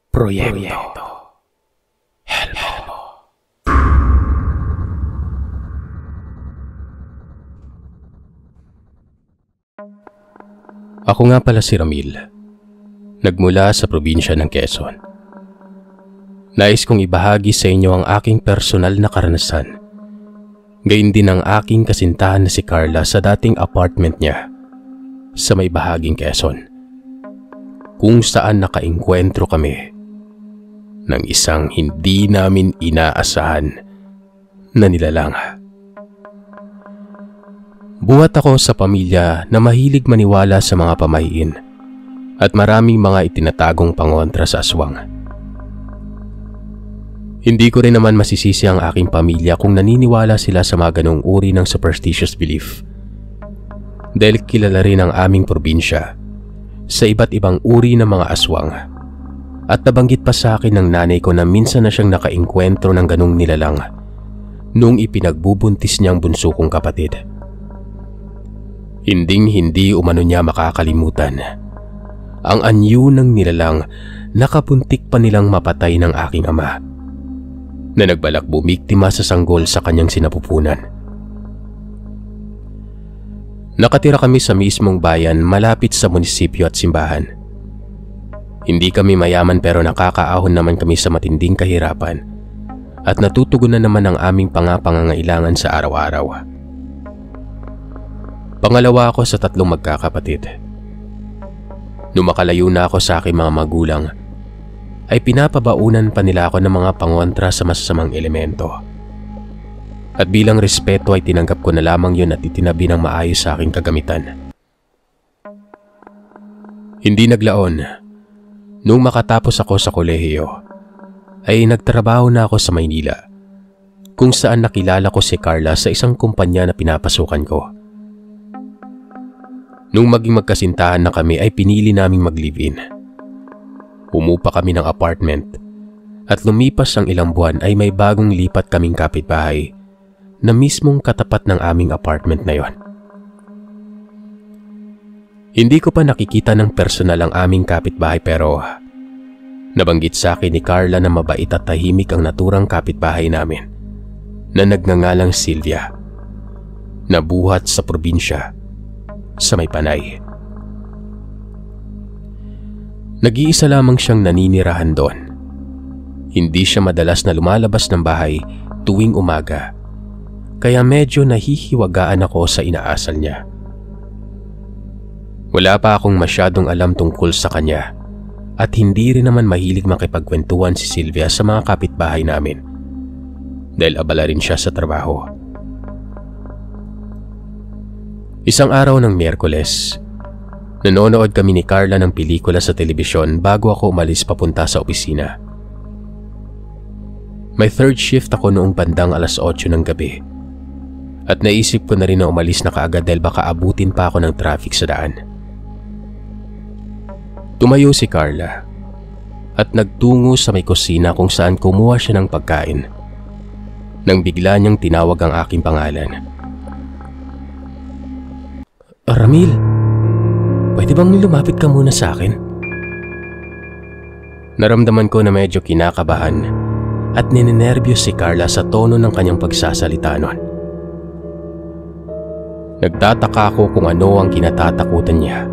Proyekto Helmo. Ako nga pala si Ramil, nagmula sa probinsya ng Quezon. Nais kong ibahagi sa inyo ang aking personal na karanasan, gayon din ang aking kasintahan na si Carla sa dating apartment niya sa may bahaging Quezon, kung saan nakaengkwentro kami ng isang hindi namin inaasahan na nilalang. Buhat ako sa pamilya na mahilig maniwala sa mga pamahiin at maraming mga itinatagong pangontra sa aswang. Hindi ko rin naman masisisi ang aking pamilya kung naniniwala sila sa mga ganong uri ng superstitious belief, dahil kilala rin ang aming probinsya sa iba't ibang uri ng mga aswang. At nabanggit pa sa akin ng nanay ko na minsan na siyang nakaengkwentro ng ganong nilalang nung ipinagbubuntis niyang bunso kong kapatid. Hinding-hindi umano niya makakalimutan ang anyo ng nilalang na kapuntik pa nilang mapatay ng aking ama, na nagbalak bumiktima sa sanggol sa kanyang sinapupunan. Nakatira kami sa mismong bayan malapit sa munisipyo at simbahan. Hindi kami mayaman pero nakakaahon naman kami sa matinding kahirapan at natutugunan naman ang aming pangangailangan sa araw-araw. Pangalawa ako sa 3 magkakapatid. Nung makalayo na ako sa aking mga magulang, ay pinapabaunan pa nila ako ng mga pangontra sa masasamang elemento. At bilang respeto ay tinanggap ko na lamang yun at itinabi ng maayos sa aking kagamitan. Hindi naglaon, nung makatapos ako sa kolehiyo, ay nagtrabaho na ako sa Maynila, kung saan nakilala ko si Carla sa isang kumpanya na pinapasukan ko. Nung maging magkasintahan na kami ay pinili naming mag-live-in. Umupa kami ng apartment at lumipas ang ilang buwan ay may bagong lipat kaming kapitbahay na mismong katapat ng aming apartment na yon. Hindi ko pa nakikita ng personal ang aming kapitbahay pero nabanggit sa akin ni Carla na mabait at tahimik ang naturang kapitbahay namin na nagngangalang Sylvia, na buhat sa probinsya sa may Panay. Nag-iisa lamang siyang naninirahan doon. Hindi siya madalas na lumalabas ng bahay tuwing umaga, kaya medyo nahihiwagaan ako sa inaasal niya. Wala pa akong masyadong alam tungkol sa kanya at hindi rin naman mahilig makipagkwentuhan si Sylvia sa mga kapitbahay namin dahil abala rin siya sa trabaho. Isang araw ng Miyerkules, nanonood kami ni Carla ng pelikula sa telebisyon bago ako umalis papunta sa opisina. May third shift ako noong bandang 8:00 ng gabi at naisip ko na rin na umalis na kaagad dahil baka abutin pa ako ng traffic sa daan. Tumayo si Carla at nagtungo sa may kusina kung saan kumuha siya ng pagkain nang bigla niyang tinawag ang aking pangalan. Ramil, pwede bang lumapit ka muna sa akin? Naramdaman ko na medyo kinakabahan at ninenervyos si Carla sa tono ng kanyang pagsasalita nun. Nagtataka ako kung ano ang kinatatakutan niya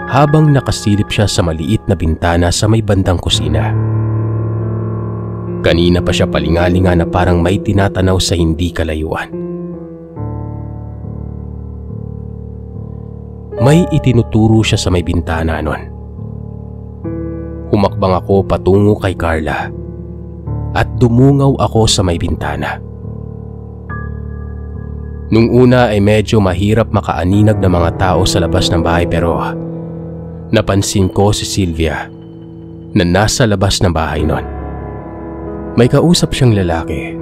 habang nakasilip siya sa maliit na bintana sa may bandang kusina. Kanina pa siya palingalinga na parang may tinatanaw sa hindi kalayuan. May itinuturo siya sa may bintana nun. Humakbang ako patungo kay Carla at dumungaw ako sa may bintana. Nung una ay medyo mahirap makaaninag ng mga tao sa labas ng bahay pero napansin ko si Sylvia na nasa labas ng bahay nun. May kausap siyang lalaki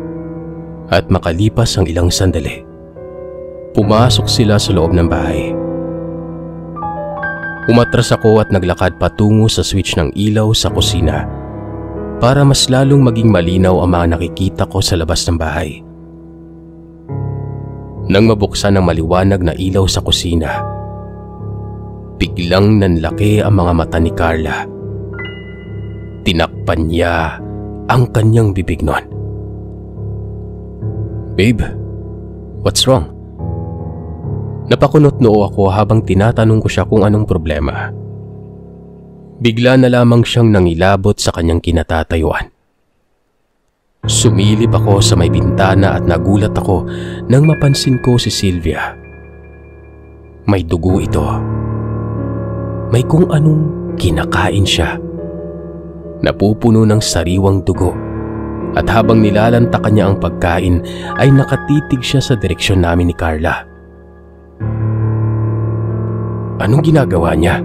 at makalipas ang ilang sandali, pumasok sila sa loob ng bahay. Umatras ako at naglakad patungo sa switch ng ilaw sa kusina para mas lalong maging malinaw ang mga nakikita ko sa labas ng bahay. Nang mabuksan ang maliwanag na ilaw sa kusina, biglang nanlaki ang mga mata ni Carla tinakpan niya ang kanyang bibig nun. "Babe, what's wrong?" Napakunot noo ako habang tinatanong ko siya kung anong problema. Bigla na lamang siyang nangilabot sa kanyang kinatatayuan. Sumilip ako sa may bintana at nagulat ako nang mapansin ko si Sylvia. May dugo ito. May kung anong kinakain siya. Napupuno ng sariwang dugo at habang nilalantakan niya ang pagkain ay nakatitig siya sa direksyon namin ni Carla. Anong ginagawa niya?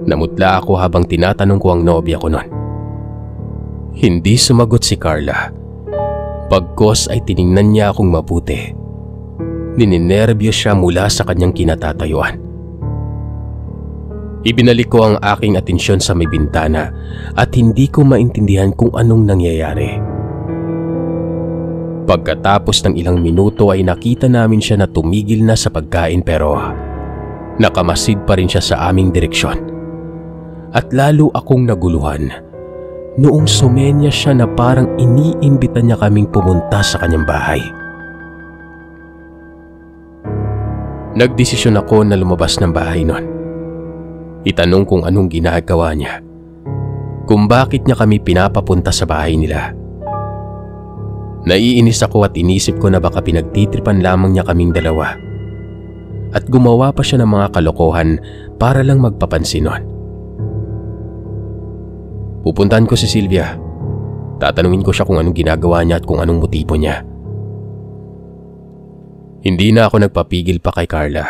Namutla ako habang tinatanong ko ang nobya ko nun. Hindi sumagot si Carla. Pagkos ay tiningnan niya akong mabuti. Nininerbyo siya mula sa kanyang kinatatayuan. Ibinalik ko ang aking atensyon sa may bintana at hindi ko maintindihan kung anong nangyayari. Pagkatapos ng ilang minuto ay nakita namin siya na tumigil na sa pagkain pero nakamasid pa rin siya sa aming direksyon. At lalo akong naguluhan noong sumenya siya na parang iniimbita niya kaming pumunta sa kanyang bahay. Nagdesisyon ako na lumabas ng bahay nun. Itanong kung anong ginagawa niya, kung bakit niya kami pinapapunta sa bahay nila. Naiinis ako at inisip ko na baka pinagtitripan lamang niya kaming dalawa at gumawa pa siya ng mga kalokohan para lang magpapansin nun. Pupuntahan ko si Sylvia. Tatanungin ko siya kung anong ginagawa niya at kung anong motibo niya. Hindi na ako nagpapigil pa kay Carla.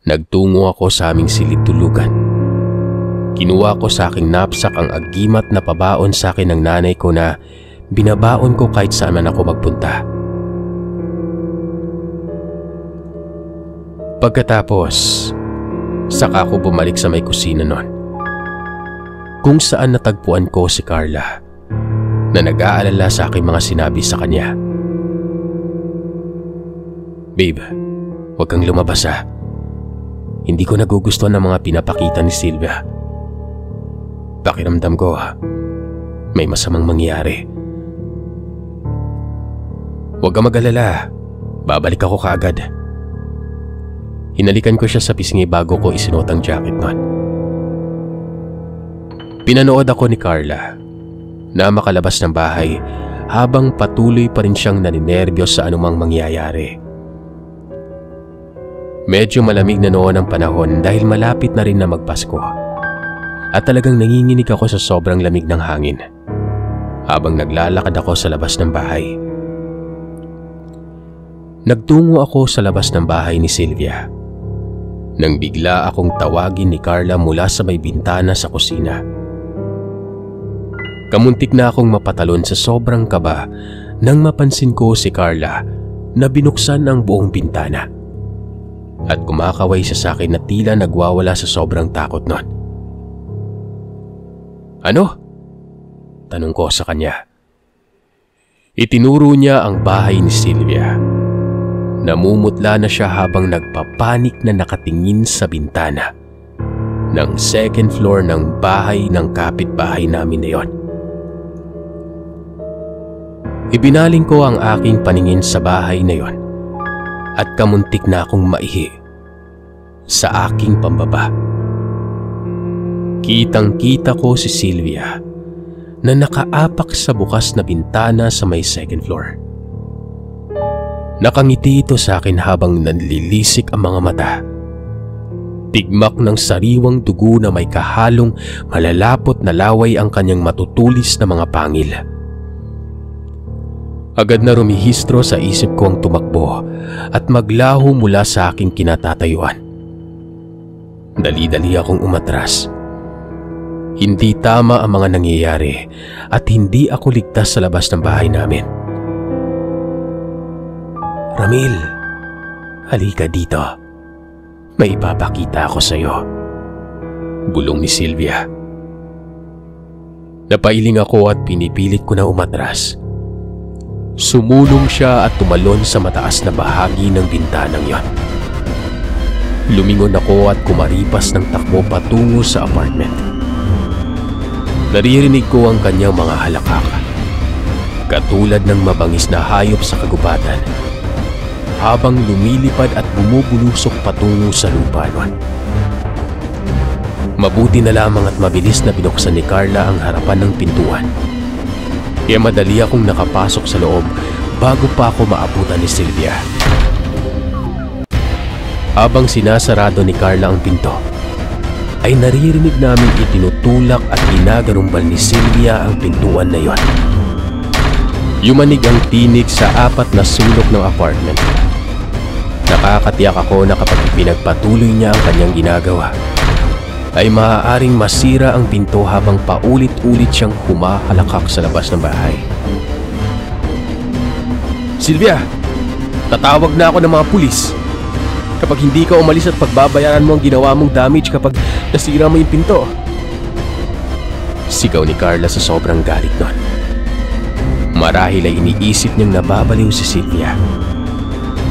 Nagtungo ako sa aming silid-tulugan. Kinuha ko sa aking knapsack ang agimat na pabaon sa akin ng nanay ko na binabaon ko kahit saan man ako magpunta. Pagkatapos, saka ako bumalik sa may kusina nun, kung saan natagpuan ko si Carla na nag-aalala sa aking mga sinabi sa kanya. "Babe, huwag kang lumabas ha. Hindi ko nagugustuhan ng mga pinapakita ni Sylvia. Pakiramdam ko may masamang mangyayari. Huwag kang mag-alala, babalik ako kaagad." Hinalikan ko siya sa pisngi bago ko isinuot ang jacket nun. Pinanood ako ni Carla na makalabas ng bahay habang patuloy pa rin siyang naninerbiyos sa anumang mangyayari. Medyo malamig na noon ang panahon dahil malapit na rin na magpasko at talagang nanginginig ako sa sobrang lamig ng hangin habang naglalakad ako sa labas ng bahay. Nagtungo ako sa labas ng bahay ni Sylvia nang bigla akong tawagin ni Carla mula sa may bintana sa kusina. Kamuntik na akong mapatalon sa sobrang kaba nang mapansin ko si Carla na binuksan ang buong bintana at kumakaway siya sa akin na tila nagwawala sa sobrang takot nun. "Ano?" tanong ko sa kanya. Itinuro niya ang bahay ni Sylvia. Namumutla na siya habang nagpapanik na nakatingin sa bintana ng second floor ng bahay ng kapitbahay namin na yon. Ibinaling ko ang aking paningin sa bahay na yon at kamuntik na akong maihi sa aking pambaba. Kitang-kita ko si Sylvia na nakaapak sa bukas na bintana sa may second floor. Nakangiti ito sa akin habang nanlilisik ang mga mata. Tigmak ng sariwang dugo na may kahalong malalapot na laway ang kanyang matutulis na mga pangil. Agad na rumihistro sa isip ko ang tumakbo at maglaho mula sa aking kinatatayuan. Dali-dali akong umatras. Hindi tama ang mga nangyayari at hindi ako ligtas sa labas ng bahay namin. "Ramil, halika dito. May ipapakita ako sa iyo," bulong ni Sylvia. Napailing ako at pinipilit ko na umatras. Sumulong siya at tumalon sa mataas na bahagi ng bintanang yon. Lumingon ako at kumaripas ng takbo patungo sa apartment. Naririnig ko ang kanyang mga halakak, katulad ng mabangis na hayop sa kagubatan, habang lumilipad at bumubulusok patungo sa lupa nun. Mabuti na lamang at mabilis na binuksan ni Carla ang harapan ng pintuan. Kaya madali akong nakapasok sa loob bago pa ako maabutan ni Sylvia. Habang sinasarado ni Carla ang pinto, ay naririnig namin itinutulak at ginagarumbal ni Sylvia ang pintuan na yon. Yumanig ang tinig sa 4 na sulok ng apartment. Nakakatiyak ako na kapag pinagpatuloy niya ang kanyang ginagawa, ay maaaring masira ang pinto habang paulit-ulit siyang humahalakak sa labas ng bahay. Sylvia, tatawag na ako ng mga pulis. Kapag hindi ka umalis at pagbabayaran mo ang ginawa mong damage kapag nasira mo yung pinto. Sigaw ni Carla sa sobrang galit nun. Marahil ay iniisip niyang nababaliw si Sylvia.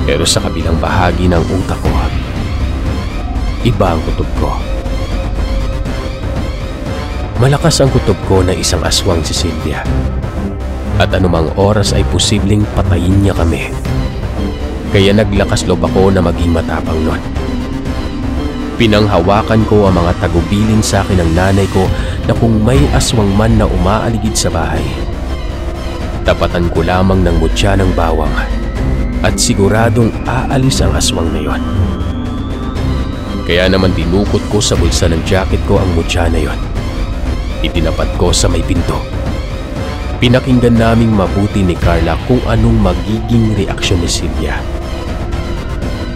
Pero sa kabilang bahagi ng utak ko, iba ang kutob ko. Malakas ang kutob ko na isang aswang si Sylvia. At anumang oras ay posibleng patayin niya kami. Kaya naglakas loob ako na maging matapang nun. Pinanghawakan ko ang mga tagubilin sa akin ng nanay ko na kung may aswang man na umaaligid sa bahay, tapatan ko lamang ng mutya ng bawang at siguradong aalis ang aswang na yon. Kaya naman dinukot ko sa bulsa ng jacket ko ang mutya na yon. Itinapat ko sa may pinto. Pinakinggan naming mabuti ni Carla kung anong magiging reaksyon ni Sylvia.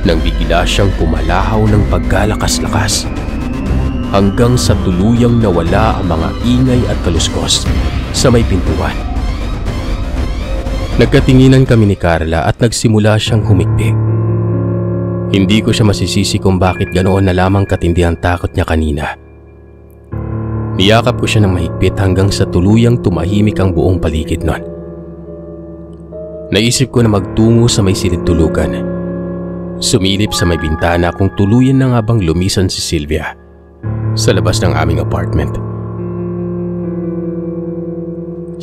Nang bigla siyang pumalahaw ng paggalakas-lakas hanggang sa tuluyang nawala ang mga ingay at kaluskos sa may pintuan. Nagkatinginan kami ni Carla at nagsimula siyang humikbi. Hindi ko siya masisisi kung bakit ganoon na lamang katindi ang takot niya kanina. Niyakap ko siya ng mahigpit hanggang sa tuluyang tumahimik ang buong paligid nun. Naisip ko na magtungo sa may silid tulugan. Sumilip sa may bintana kung tuluyan na nga bang lumisan si Sylvia sa labas ng aming apartment.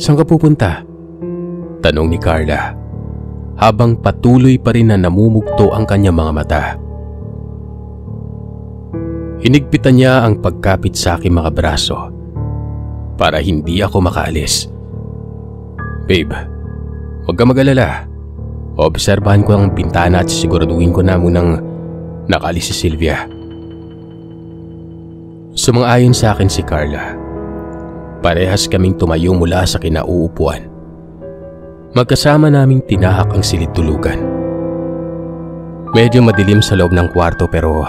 "Saan ka pupunta?" tanong ni Carla habang patuloy pa rin na namumugto ang kanyang mga mata. Hinigpitan niya ang pagkapit sa aking mga braso para hindi ako makaalis. "Babe, huwag ka mag-alala. Obserbahan ko ang bintana at siguraduhin ko na munang nakaalis si Sylvia." Sumang-ayon sa akin si Carla. Parehas kaming tumayo mula sa kinauupuan. Magkasama naming tinahak ang silid tulugan. Medyo madilim sa loob ng kwarto pero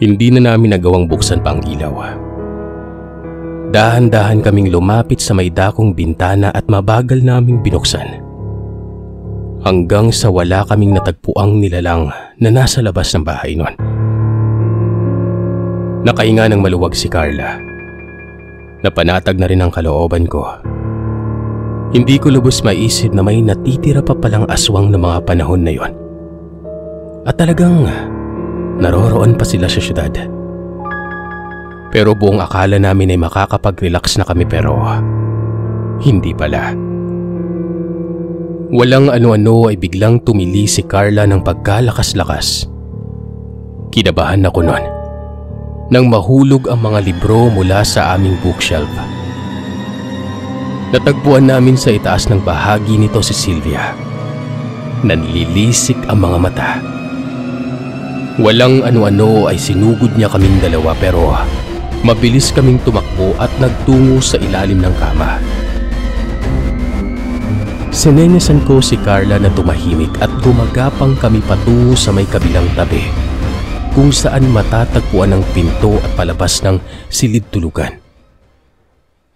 hindi na namin nagawang buksan pa ang ilaw. Dahan-dahan kaming lumapit sa may dakong bintana at mabagal naming binuksan. Hanggang sa wala kaming natagpuang nilalang na nasa labas ng bahay nun. Nakahinga ng maluwag si Carla. Napanatag na rin ang kalooban ko. Hindi ko lubos maisip na may natitira pa palang aswang na mga panahon na yon. At talagang naroroon pa sila sa syudad. Pero buong akala namin ay makakapag-relax na kami pero hindi pala. Walang ano-ano ay biglang tumili si Carla ng pagkalakas-lakas. Kinabahan ako nun nang mahulog ang mga libro mula sa aming bookshelf. Natagpuan namin sa itaas ng bahagi nito si Sylvia. Nanlilisik ang mga mata. Walang ano-ano ay sinugod niya kaming dalawa pero mabilis kaming tumakbo at nagtungo sa ilalim ng kama. Sinenyasan ko si Carla na tumahimik at gumagapang kami patungo sa may kabilang tabi kung saan matatagpuan ang pinto at palabas ng silid tulugan.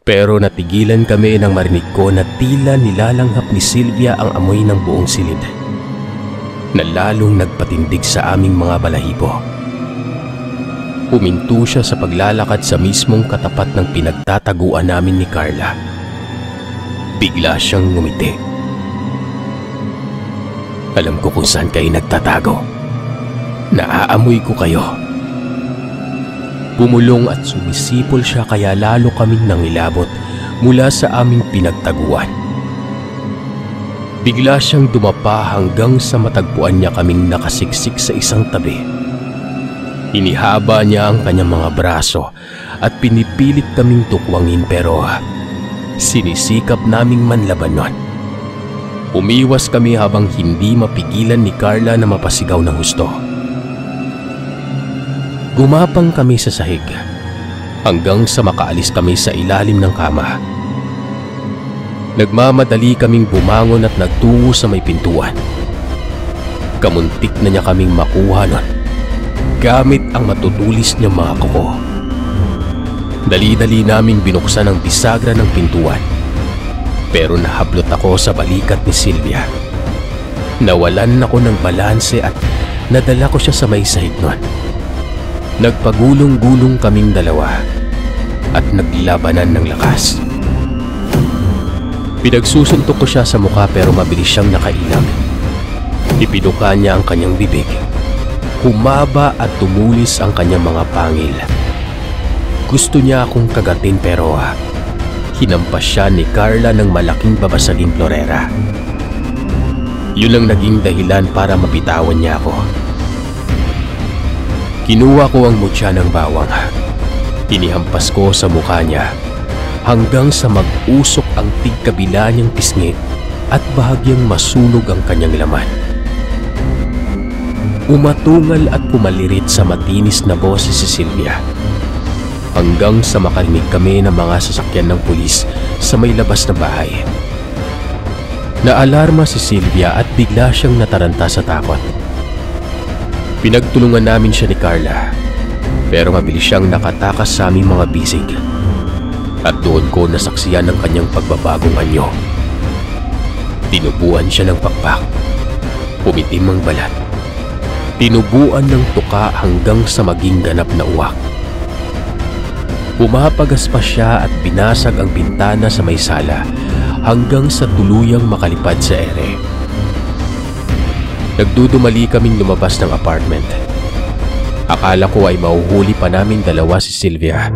Pero natigilan kami nang marinig ko na tila nilalanghap ni Sylvia ang amoy ng buong silid na lalong nagpatindig sa aming mga balahibo. Huminto siya sa paglalakad sa mismong katapat ng pinagtataguan namin ni Carla. Bigla siyang ngumiti. "Alam ko kung saan kayo nagtatago. Naaamoy ko kayo." Pumulong at sumisipol siya kaya lalo kaming nangilabot mula sa aming pinagtaguan. Bigla siyang dumapa hanggang sa matagpuan niya kaming nakasiksik sa isang tabi. Inihaba niya ang kanyang mga braso at pinipilit kaming tukwangin pero sinisikap naming manlabanon. Umiwas kami habang hindi mapigilan ni Carla na mapasigaw ng husto. Gumapang kami sa sahig hanggang sa makaalis kami sa ilalim ng kama. Nagmamadali kaming bumangon at nagtungo sa may pintuan. Kamuntik na niya kaming makuha nun gamit ang matutulis niyang mga kuko. Dali-dali naming binuksan ang bisagra ng pintuan pero nahablot ako sa balikat ni Sylvia. Nawalan ako ng balanse at nadala ko siya sa may sahig nun. Nagpagulong-gulong kaming dalawa at naglabanan ng lakas. Pinagsusuntok ko siya sa mukha pero mabilis siyang nakailag. Ipinuka niya ang kanyang bibig. Humaba at tumulis ang kanyang mga pangil. Gusto niya akong kagatin pero hinampas siya ni Carla ng malaking babasaging florera. Yun ang naging dahilan para mapitawan niya ako. Kinuha ko ang mutya ng bawang. Inihampas ko sa mukha niya hanggang sa mag-usok ang tigkabila niyang pisngi at bahagyang masunog ang kanyang laman. Umatungal at pumalirit sa matinis na boses si Sylvia hanggang sa makarinig kami ng mga sasakyan ng pulis sa may labas na bahay. Naalarma si Sylvia at bigla siyang nataranta sa takot. Pinagtulungan namin siya ni Carla pero mabilis siyang nakatakas sa aming mga bisig at doon ko nasaksiyan ang kanyang pagbabagong anyo. Tinubuan siya ng pakpak, pumitim ang balat, tinubuan ng tuka hanggang sa maging ganap na uwak. Pumapagas pa siya at binasag ang bintana sa may sala hanggang sa tuluyang makalipad sa ere. Nagdudumali kaming lumabas ng apartment. Akala ko ay mauhuli pa naming dalawa si Sylvia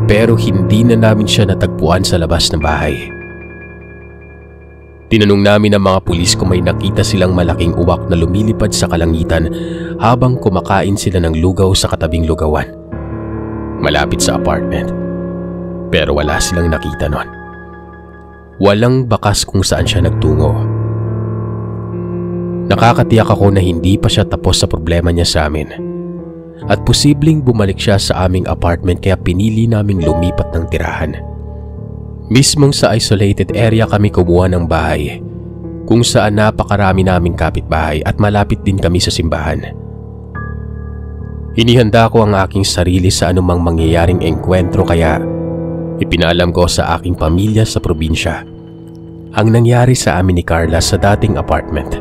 pero hindi na namin siya natagpuan sa labas ng bahay. Tinanong namin ang mga pulis kung may nakita silang malaking uwak na lumilipad sa kalangitan habang kumakain sila ng lugaw sa katabing lugawan malapit sa apartment. Pero wala silang nakita nun. Walang bakas kung saan siya nagtungo. Nakakatiyak ako na hindi pa siya tapos sa problema niya sa amin at posibleng bumalik siya sa aming apartment kaya pinili naming lumipat ng tirahan. Mismong sa isolated area kami kumuha ng bahay kung saan napakarami naming kapitbahay at malapit din kami sa simbahan. Inihanda ko ang aking sarili sa anumang mangyayaring engkwentro kaya ipinaalam ko sa aking pamilya sa probinsya ang nangyari sa amin ni Carla sa dating apartment.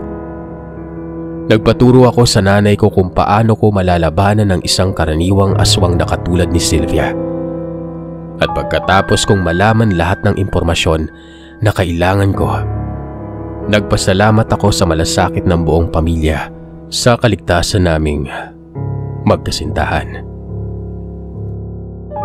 Nagpaturo ako sa nanay ko kung paano ko malalabanan ng isang karaniwang aswang na katulad ni Sylvia. At pagkatapos kong malaman lahat ng impormasyon na kailangan ko, nagpasalamat ako sa malasakit ng buong pamilya sa kaligtasan naming magkasintahan.